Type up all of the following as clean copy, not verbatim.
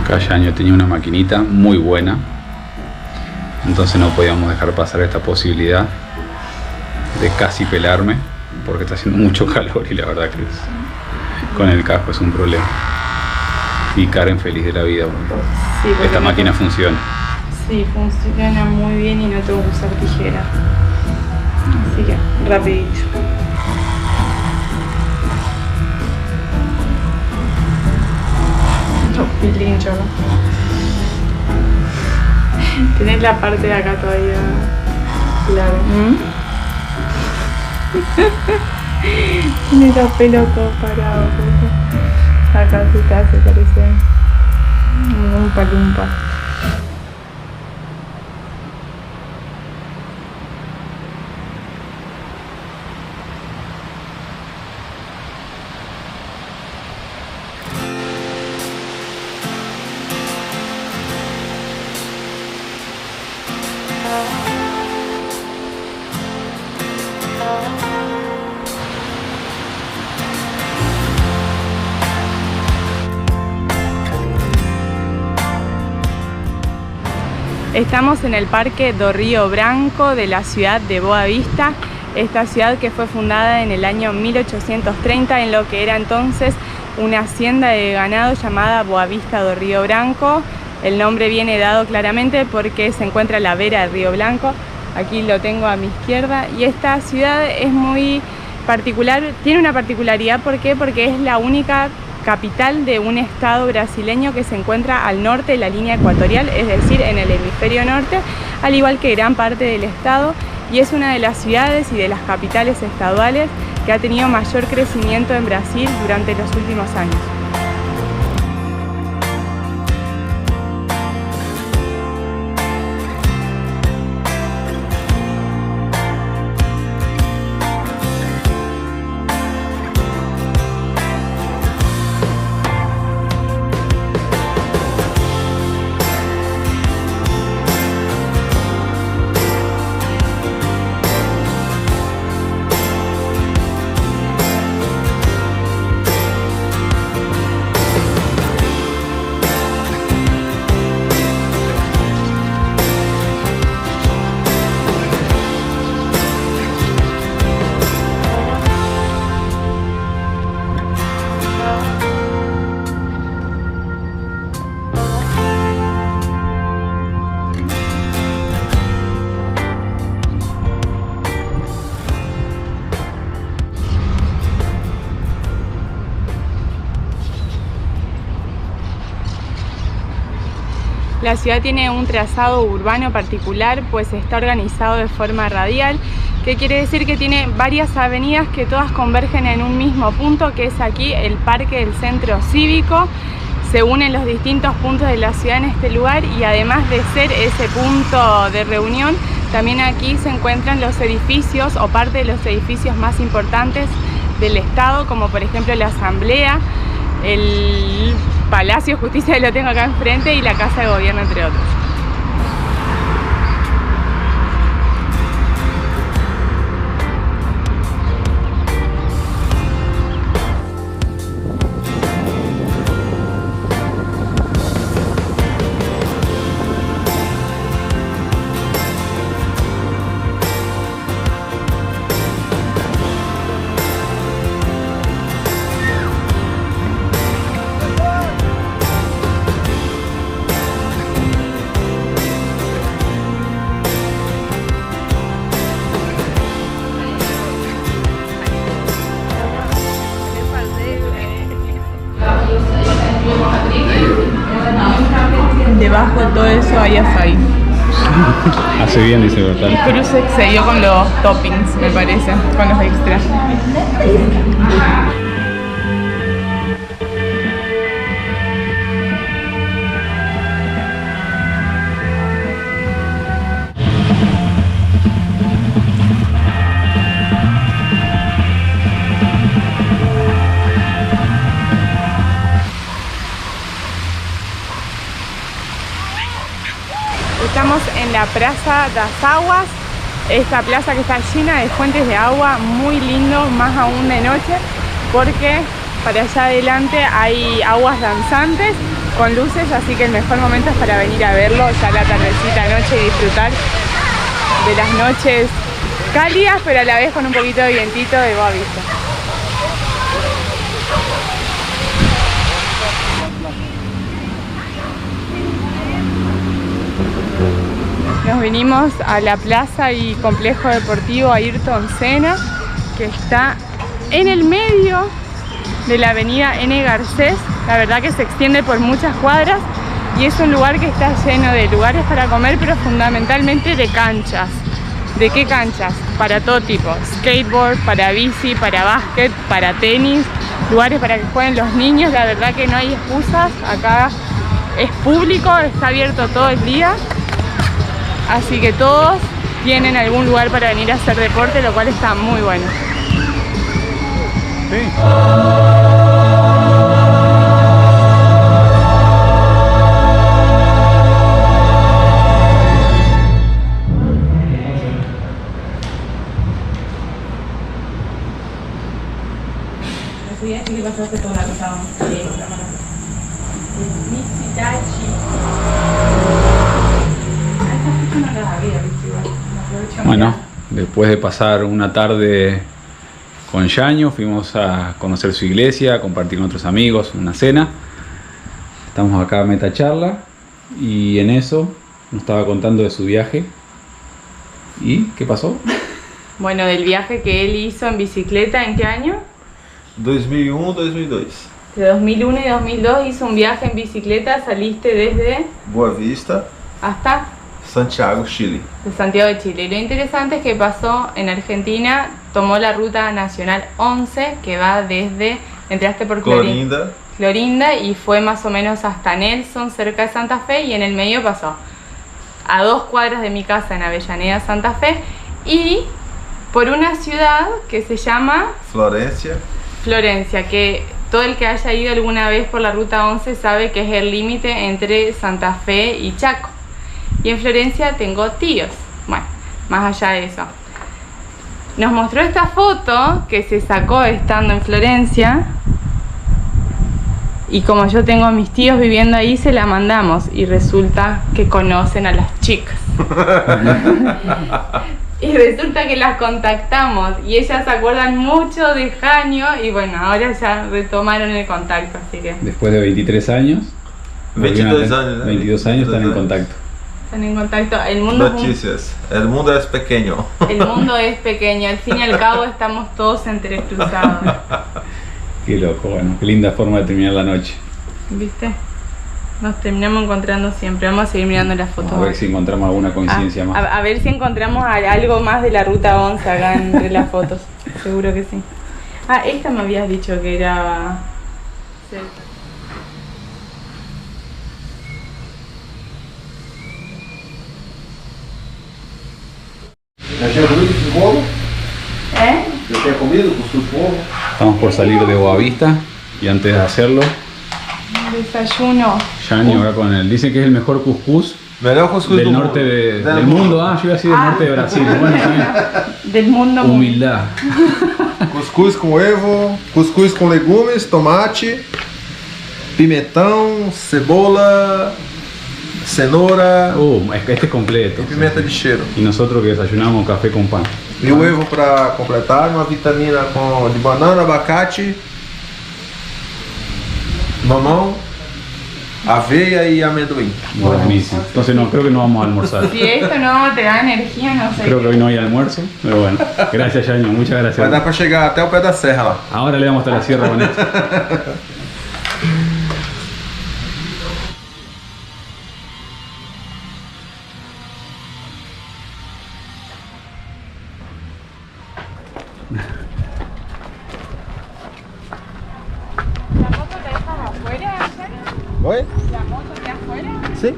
Acá Yaño tenía una maquinita muy buena, entonces no podíamos dejar pasar esta posibilidad de casi pelarme, porque está haciendo mucho calor y la verdad que con el casco es un problema. Y Karen feliz de la vida porque sí, esta máquina funciona. Sí, funciona muy bien y no tengo que usar tijera. Así que rapidito. Pilincho, ¿no? Tenés la parte de acá todavía claro. Tiene los pelos todos parados. Acá se te hace parecer un palumpa. Estamos en el Parque do Rio Branco de la ciudad de Boa Vista, esta ciudad que fue fundada en el año 1830 en lo que era entonces una hacienda de ganado llamada Boa Vista do Rio Branco. El nombre viene dado claramente porque se encuentra a la vera del Río Blanco, aquí lo tengo a mi izquierda, y esta ciudad es muy particular, tiene una particularidad. ¿Por qué? Porque es la única capital de un estado brasileño que se encuentra al norte de la línea ecuatorial, es decir, en el hemisferio norte, al igual que gran parte del estado, y es una de las ciudades y de las capitales estaduales que ha tenido mayor crecimiento en Brasil durante los últimos años. La ciudad tiene un trazado urbano particular, pues está organizado de forma radial, que quiere decir que tiene varias avenidas que todas convergen en un mismo punto, que es aquí el Parque del Centro Cívico. Se unen los distintos puntos de la ciudad en este lugar y además de ser ese punto de reunión, también aquí se encuentran los edificios o parte de los edificios más importantes del estado, como por ejemplo la Asamblea, el Palacio de Justicia, que lo tengo acá enfrente, y la Casa de Gobierno, entre otros. Debajo de todo eso hay açaí. Hace bien, dice Bertal. El cruce se dio con los toppings, me parece, con los extras. Estamos en la Praça das Aguas, esta plaza que está llena de fuentes de agua, muy lindo, más aún de noche, porque para allá adelante hay aguas danzantes con luces, así que el mejor momento es para venir a verlo ya la tardecita noche y disfrutar de las noches cálidas, pero a la vez con un poquito de vientito de Boa Vista. Nos vinimos a la plaza y complejo deportivo Ayrton Senna, que está en el medio de la avenida N. Garcés. La verdad que se extiende por muchas cuadras y es un lugar que está lleno de lugares para comer, pero fundamentalmente de canchas. ¿De qué canchas? Para todo tipo, skateboard, para bici, para básquet, para tenis, lugares para que jueguen los niños. La verdad que no hay excusas, acá es público, está abierto todo el día, así que todos tienen algún lugar para venir a hacer deporte, lo cual está muy bueno. Sí. ¿Qué pasaste con la cosa? Bueno, después de pasar una tarde con Yaño, fuimos a conocer su iglesia, a compartir con otros amigos, una cena. Estamos acá a meta charla y en eso nos estaba contando de su viaje. ¿Y qué pasó? Bueno, del viaje que él hizo en bicicleta, ¿en qué año? 2001, 2002. De 2001 y 2002 hizo un viaje en bicicleta, saliste desde... Boa Vista, hasta Santiago, Chile. de Santiago de Chile. Y lo interesante es que pasó en Argentina, tomó la ruta nacional 11, que va desde, entraste por Clorinda y fue más o menos hasta Nelson, cerca de Santa Fe, y en el medio pasó a 2 cuadras de mi casa en Avellaneda, Santa Fe, y por una ciudad que se llama Florencia, que todo el que haya ido alguna vez por la ruta 11 sabe que es el límite entre Santa Fe y Chaco. Y en Florencia tengo tíos. Bueno, más allá de eso, nos mostró esta foto que se sacó estando en Florencia, y como yo tengo a mis tíos viviendo ahí, se la mandamos y resulta que conocen a las chicas. Y resulta que las contactamos y ellas se acuerdan mucho de Jaño y bueno, ahora ya retomaron el contacto, así que... Después de 23 años, 22 años, 22 años están en contacto. Están en contacto. El mundo Noticias. El mundo es pequeño. El mundo es pequeño, al fin y al cabo estamos todos entrecruzados. Qué loco, bueno, qué linda forma de terminar la noche. ¿Viste? Nos terminamos encontrando siempre. Vamos a seguir mirando las fotos. Vamos a ver si encontramos alguna coincidencia más. A ver si encontramos algo más de la ruta 11 acá entre las fotos. Seguro que sí. Ah, esta me habías dicho que era... ¿Ya tinha comido cuscuz de polvo? ¿Eh? ¿Ya tinha comido cuscuz de polvo? Estamos por salir de Boa Vista y antes de hacerlo, Desayuno. Yaño acá con él. Dicen que es el mejor cuscús Melhor cuscuz del do norte mundo. del mundo. Ah, yo iba a decir del norte de Brasil. Bueno, también. Del mundo. Humildad. Cuscuz com evo, cuscuz com legumes, tomate, pimentão, cebola, cenoura Este es completo. e pimenta de cheiro. Y nosotros que desayunamos café con pan. E o evo para completar, uma vitamina de banana, abacate, mamão, aveia e amendoim. Buenísimo. Entonces no, creo que no vamos a almorzar. Si esto no te da energía, no sé. Creo que hoy no hay almuerzo, pero bueno. Gracias, Yaño, muchas Vai gracias. dar para chegar até o pé da serra lá. Ahora le damos hasta la sierra con esto. ¿La moto te dejas afuera? Oi? ¿La moto te afuera? Sim.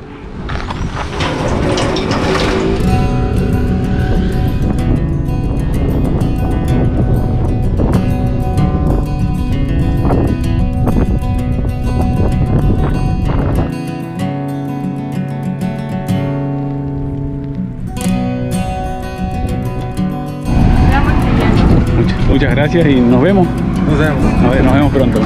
Muchas gracias y nos vemos. Nos vemos. Nos vemos pronto.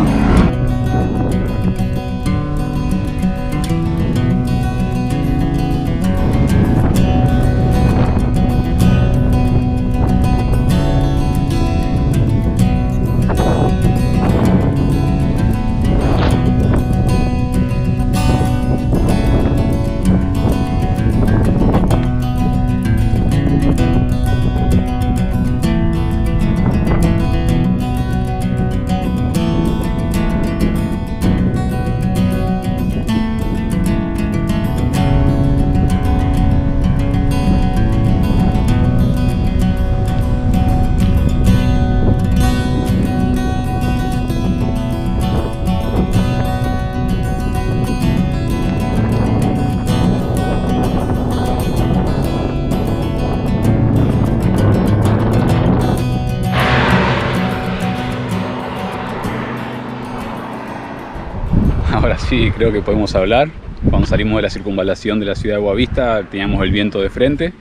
Ahora sí, creo que podemos hablar. Cuando salimos de la circunvalación de la ciudad de Boa Vista teníamos el viento de frente.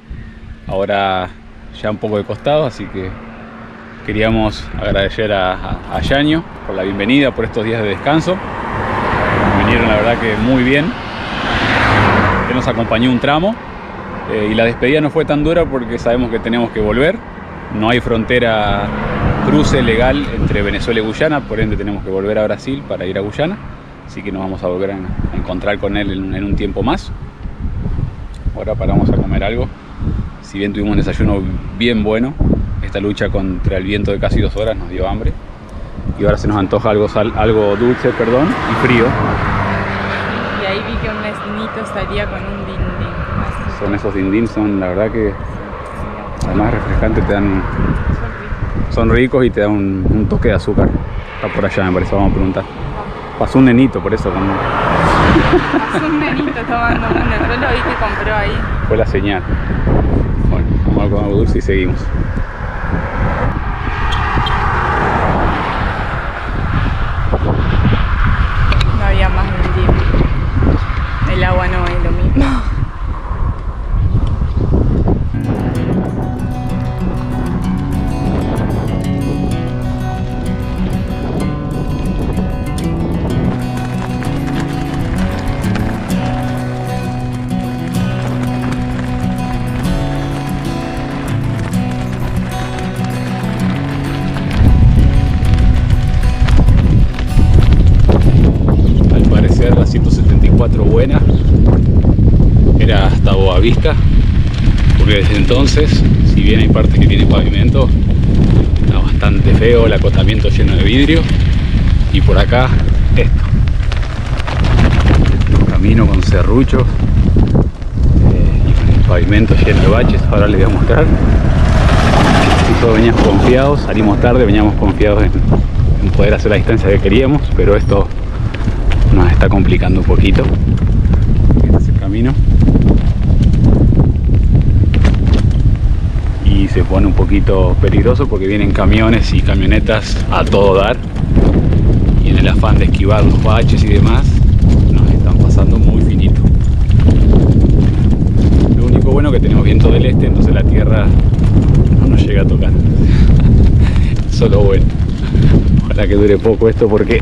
Ahora ya un poco de costado, así que queríamos agradecer a Yaño por la bienvenida, por estos días de descanso. Nos vinieron la verdad que muy bien. Él nos acompañó un tramo y la despedida no fue tan dura porque sabemos que tenemos que volver. No hay frontera cruce legal entre Venezuela y Guyana, por ende tenemos que volver a Brasil para ir a Guyana. Así que nos vamos a volver a encontrar con él en un tiempo más. Ahora paramos a comer algo. Si bien tuvimos un desayuno bien bueno, esta lucha contra el viento de casi 2 horas nos dio hambre. Y ahora se nos antoja algo dulce, y frío. Y ahí vi que un nesnito salía con un dindín. Son esos dindín, son la verdad que además refrescantes, son ricos y te dan un toque de azúcar. Está por allá, me parece, vamos a preguntar. Pasó un nenito, por eso. Pasó un nenito tomando uno, yo lo vi que compró ahí. Fue la señal. Bueno, vamos a comer algo dulce y seguimos. No había más dindín. El agua no es lo mismo. La 174 buena era hasta Boa Vista, porque desde entonces, si bien hay partes que tienen pavimento, está bastante feo, el acotamiento lleno de vidrio. Y por acá esto, un camino con serruchos y el pavimento lleno de baches. Ahora les voy a mostrar. Nosotros veníamos confiados, salimos tarde, veníamos confiados en poder hacer la distancia que queríamos, pero esto nos está complicando un poquito. Este es el camino y se pone un poquito peligroso porque vienen camiones y camionetas a todo dar, y en el afán de esquivar los baches y demás nos están pasando muy finito. Lo único bueno que tenemos viento del este, entonces la tierra no nos llega a tocar. Solo bueno. Ojalá que dure poco esto porque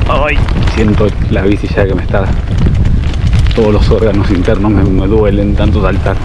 ¡ay! Siento la bici ya que me está... Todos los órganos internos me duelen tanto saltar.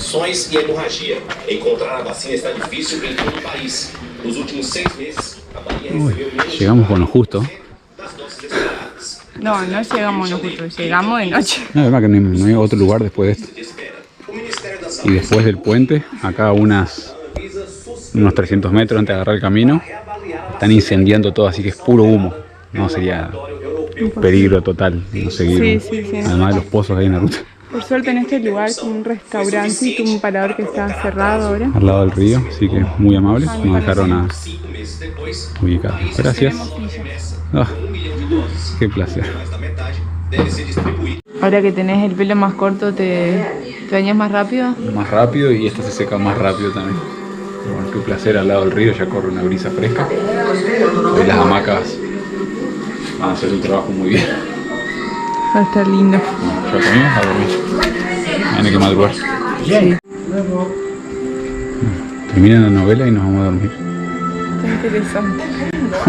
infecções e hemorragia. Encontrar a vacina está difícil em todo o país. Nos últimos 6 meses, a Bahia recebeu menos llegamos con lo justo. das dosis esperadas. No, no llegamos nosotros, llegamos de noche. No, es verdad que no hay otro lugar después de esto. Espera. O Ministério da Y Saúde después del puente, acá unas unos 300 metros antes de agarrar el camino. Están incendiando todo, así que es puro humo. No, sería peligro total no seguir. Sí. Además de los pozos ahí en la ruta. Por suerte en este lugar como un restaurancito, un parador que está cerrado ahora. Al lado del río, así que muy amables. Nos dejaron a ubicar. Gracias. Qué placer. Ahora que tenés el pelo más corto, ¿te bañas más rápido? Más rápido y esto se seca más rápido también. Pero bueno, qué placer, al lado del río ya corre una brisa fresca. Hoy las hamacas van a hacer su trabajo muy bien. Va a estar lindo. Bueno, ya comimos, a dormir. Tiene que madrugar. Sí. Termina la novela y nos vamos a dormir. Está interesante.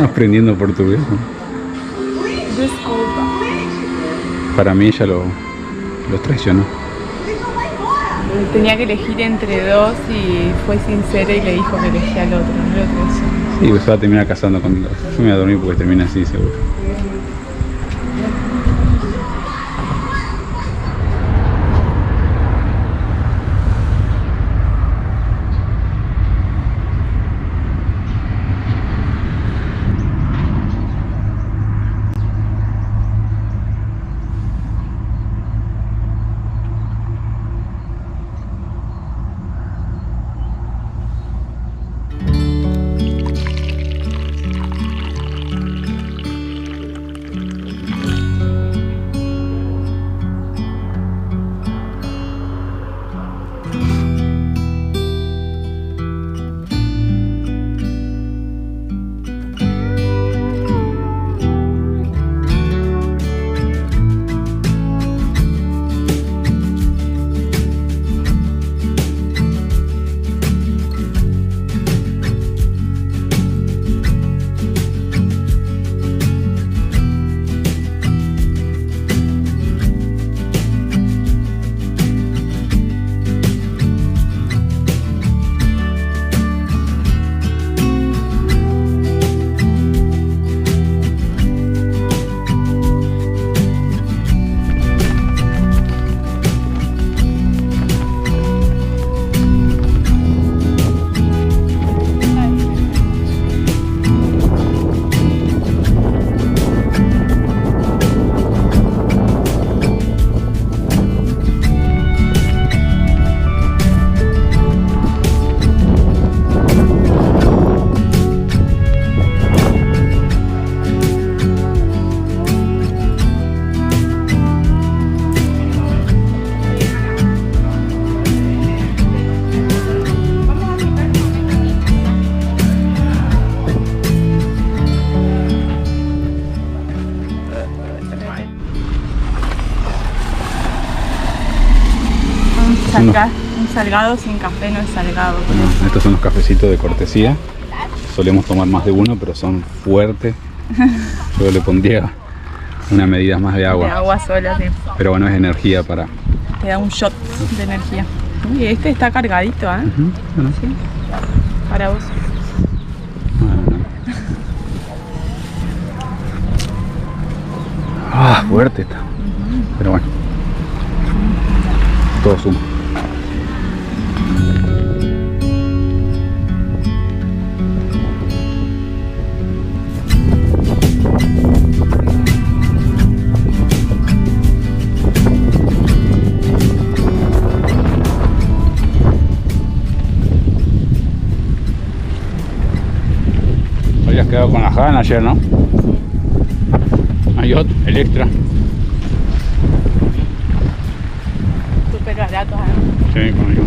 Aprendiendo portugués, ¿no? Disculpa. Para mí ella los traicionó. Tenía que elegir entre dos y fue sincera y le dijo que elegía al otro, no lo traicionó. Sí, pues se va a terminar casando con los. Yo me voy a dormir porque termina así, seguro. Un salgado sin café no es salgado. Bueno, estos son los cafecitos de cortesía. Solemos tomar más de uno, pero son fuertes. Yo le pondría una medida más de agua. De agua sola, sí. Pero bueno, es energía para... Te da un shot de energía. Uy, este está cargadito, ¿eh? Bueno. Sí. Para vos. Ah, fuerte está. Pero bueno. Todo suma. Habías quedado con la Jana ayer, ¿no? Hay otro, el extra. Súper barato, ¿eh? Sí, con el...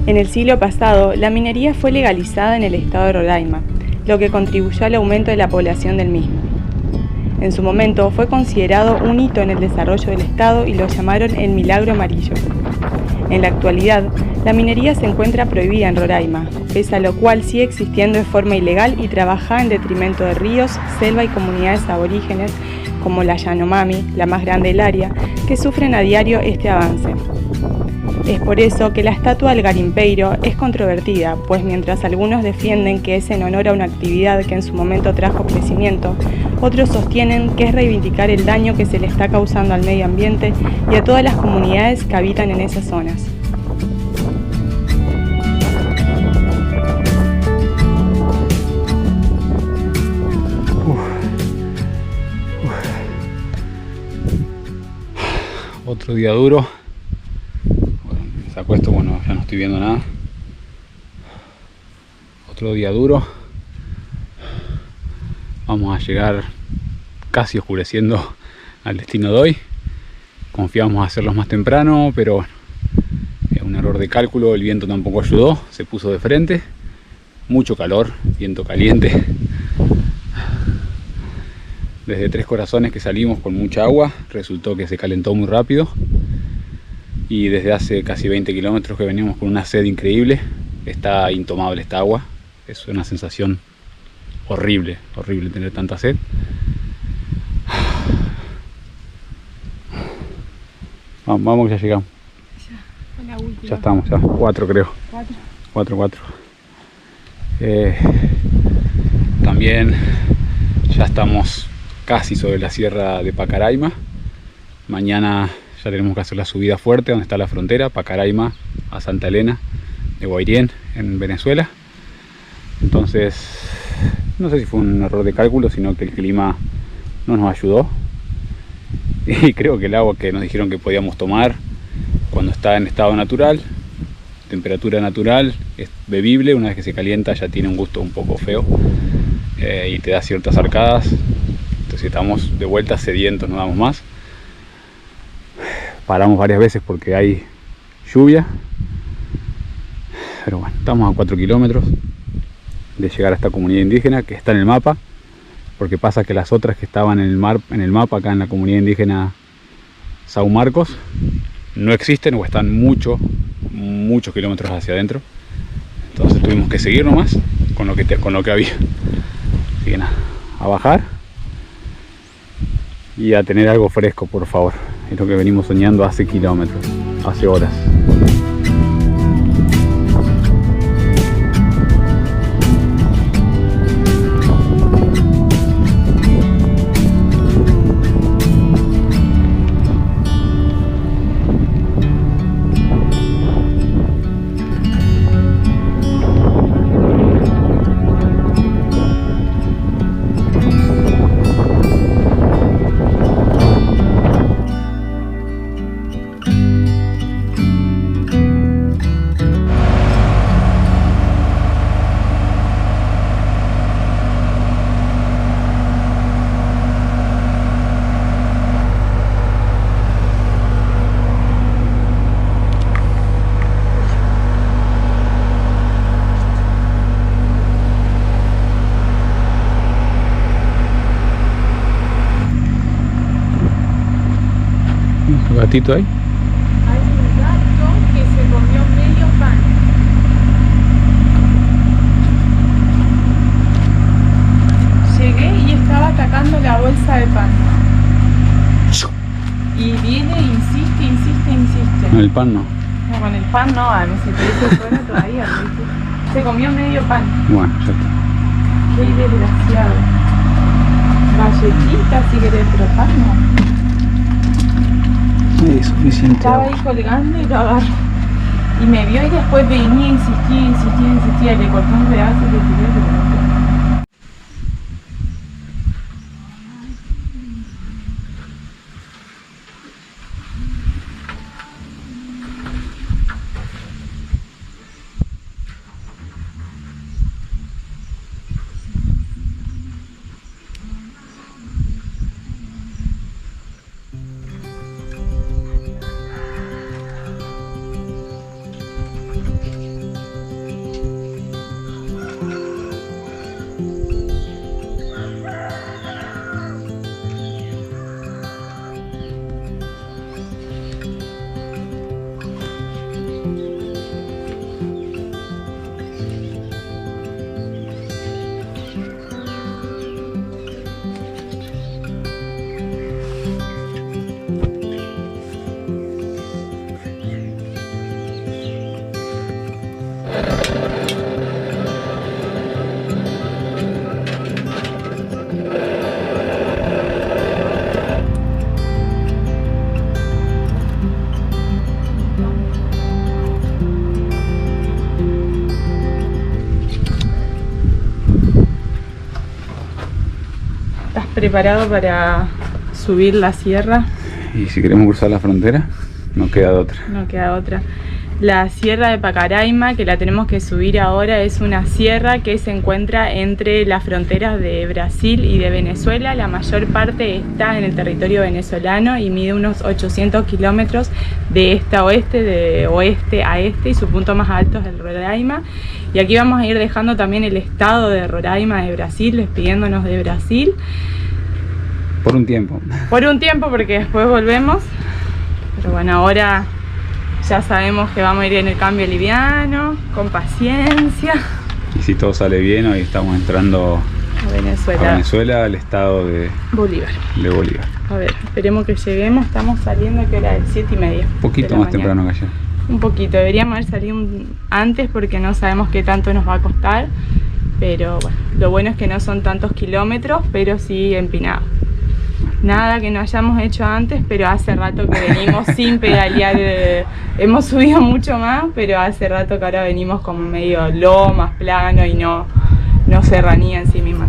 En el siglo pasado, la minería fue legalizada en el estado de Roraima, lo que contribuyó al aumento de la población del mismo. En su momento fue considerado un hito en el desarrollo del estado y lo llamaron el Milagro Amarillo. En la actualidad, La minería se encuentra prohibida en Roraima, pese a lo cual sigue existiendo de forma ilegal y trabaja en detrimento de ríos, selva y comunidades aborígenes como la Yanomami, la más grande del área, que sufren a diario este avance. Es por eso que la estatua del garimpeiro es controvertida, pues mientras algunos defienden que es en honor a una actividad que en su momento trajo crecimiento, otros sostienen que es reivindicar el daño que se le está causando al medio ambiente y a todas las comunidades que habitan en esas zonas. Otro día duro. Bueno, me saco esto, bueno, ya no estoy viendo nada. Otro día duro. Vamos a llegar casi oscureciendo al destino de hoy. Confiamos hacerlos más temprano, pero bueno, es un error de cálculo. El viento tampoco ayudó, se puso de frente. Mucho calor, viento caliente. Desde Tres Corazones que salimos con mucha agua, resultó que se calentó muy rápido. Y desde hace casi 20 kilómetros que venimos con una sed increíble. Está intomable esta agua. Es una sensación horrible, horrible tener tanta sed. Vamos que ya llegamos. Ya estamos, ya. 4 creo. 4. También ya estamos casi sobre la sierra de Pacaraima. Mañana ya tenemos que hacer la subida fuerte donde está la frontera, Pacaraima a Santa Elena de Guairén en Venezuela. Entonces no sé si fue un error de cálculo, sino que el clima no nos ayudó. Y creo que el agua que nos dijeron que podíamos tomar cuando está en estado natural, temperatura natural, es bebible. Una vez que se calienta ya tiene un gusto un poco feo y te da ciertas arcadas. Entonces estamos de vuelta sedientos, no damos más. Paramos varias veces porque hay lluvia. Pero bueno, estamos a 4 kilómetros de llegar a esta comunidad indígena que está en el mapa. Porque pasa que las otras que estaban en el mapa acá en la comunidad indígena São Marcos no existen o están muchos kilómetros hacia adentro. Entonces tuvimos que seguir nomás con lo que había. Así que nada, a bajar y a tener algo fresco, por favor. Es lo que venimos soñando hace kilómetros, hace horas. Gatito ahí. Hay un gato que se comió medio pan. Llegué y estaba atacando la bolsa de pan. Y viene, insiste. No, el pan no. No, con el pan no, además si te dice fuera todavía. Se comió medio pan. Bueno, ya está. Qué desgraciado. Galletitas si querés, pero pan no. Es suficiente. Estaba ahí colgando y lo agarró. Y me vio y después venía, insistía. Le cortó un pedazo y le tiré, pero no quedó. preparado para subir la sierra. Y si queremos cruzar la frontera, no queda de otra. No queda otra. La sierra de Pacaraima, que la tenemos que subir ahora, es una sierra que se encuentra entre las fronteras de Brasil y de Venezuela. La mayor parte está en el territorio venezolano y mide unos 800 kilómetros de este a oeste, de oeste a este, y su punto más alto es el Roraima. Y aquí vamos a ir dejando también el estado de Roraima de Brasil, despidiéndonos de Brasil. Por un tiempo. Por un tiempo, porque después volvemos. Pero bueno, ahora ya sabemos que vamos a ir en el cambio liviano, con paciencia. Y si todo sale bien, hoy estamos entrando A Venezuela, al estado de Bolívar. Bolívar. A ver, esperemos que lleguemos. Estamos saliendo, ¿qué hora es? 7:30. Un poquito más temprano que ayer. Un poquito, deberíamos haber salido antes porque no sabemos qué tanto nos va a costar. Pero bueno, lo bueno es que no son tantos kilómetros, pero sí empinados. Nada que no hayamos hecho antes, pero hace rato que venimos sin pedalear. Hemos subido mucho más, pero hace rato que ahora venimos como medio lomas, plano y no serranía en sí misma.